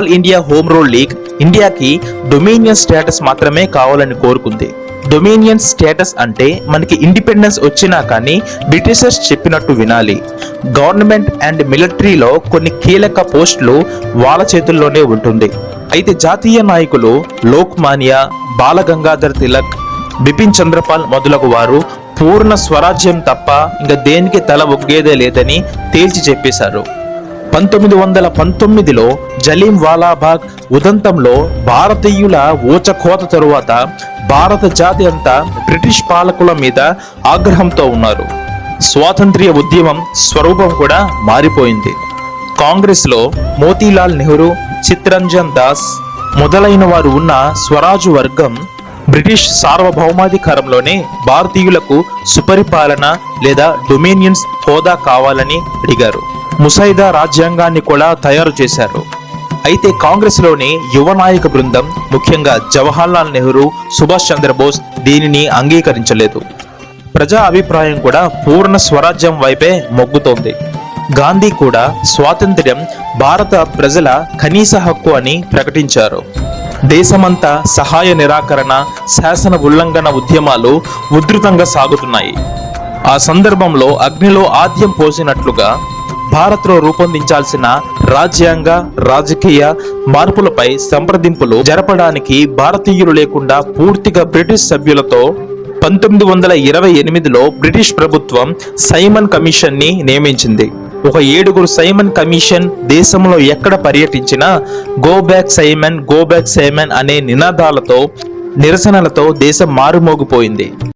All India home rule league ఇండియాకి dominion status మాత్రమే కావాలని కోరుకుంది. డొమినియన్ స్టేటస్ అంటే మనకి ఇండిపెండెన్స్ వచ్చినా కానీ బ్రిటిషర్స్ చెప్పినట్టు వినాలి. గవర్నమెంట్ అండ్ మిలిటరీలో కొన్ని కీలక పోస్టులు వాళ్ళ చేతుల్లోనే ఉంటుంది. అయితే జాతీయ నాయకులు లోక్మాన్య, బాలగంగాధర్ తిలక్, బిపిన్ చంద్రపాల్ మొదలగు వారు పూర్ణ స్వరాజ్యం తప్ప ఇంకా దేనికి తల ఒగ్గేదే లేదని తేల్చి చెప్పేశారు. 1919లో జలిం వాలాబాగ్ ఉదంతంలో భారతీయుల ఊచకోత తరువాత భారత జాతి అంతా బ్రిటిష్ పాలకుల మీద ఆగ్రహంతో ఉన్నారు. స్వాతంత్ర్య ఉద్యమం స్వరూపం కూడా మారిపోయింది. కాంగ్రెస్లో మోతీలాల్ నెహ్రూ, చిత్తరంజన్ దాస్ మొదలైన వారు ఉన్న స్వరాజు వర్గం బ్రిటిష్ సార్వభౌమాధికారంలోనే భారతీయులకు సుపరిపాలన లేదా డొమినియన్స్ హోదా కావాలని అడిగారు. ముసైదా రాజ్యాంగాన్ని కూడా తయారు చేశారు. అయితే కాంగ్రెస్లోని యువ నాయక బృందం, ముఖ్యంగా జవహర్లాల్ నెహ్రూ, సుభాష్ చంద్రబోస్ దీనిని అంగీకరించలేదు. ప్రజా అభిప్రాయం కూడా పూర్ణ స్వరాజ్యం వైపే మొగ్గుతోంది. గాంధీ కూడా స్వాతంత్ర్యం భారత ప్రజల కనీస హక్కు అని ప్రకటించారు. దేశమంతా సహాయ నిరాకరణ, శాసన ఉల్లంఘన ఉద్యమాలు ఉధృతంగా సాగుతున్నాయి. ఆ సందర్భంలో అగ్నిలో ఆద్యం పోసినట్లుగా భారత్లో రూపొందించాల్సిన రాజ్యాంగ, రాజకీయ మార్పులపై సంప్రదింపులు జరపడానికి భారతీయులు లేకుండా పూర్తిగా బ్రిటిష్ సభ్యులతో 1928లో బ్రిటిష్ ప్రభుత్వం సైమన్ కమిషన్ ని నియమించింది. ఒక 7 సైమన్ కమిషన్ దేశంలో ఎక్కడ పర్యటించినా go back Simon, go back Simon అనే నినాదాలతో, నిరసనలతో దేశం మారుమోగిపోయింది.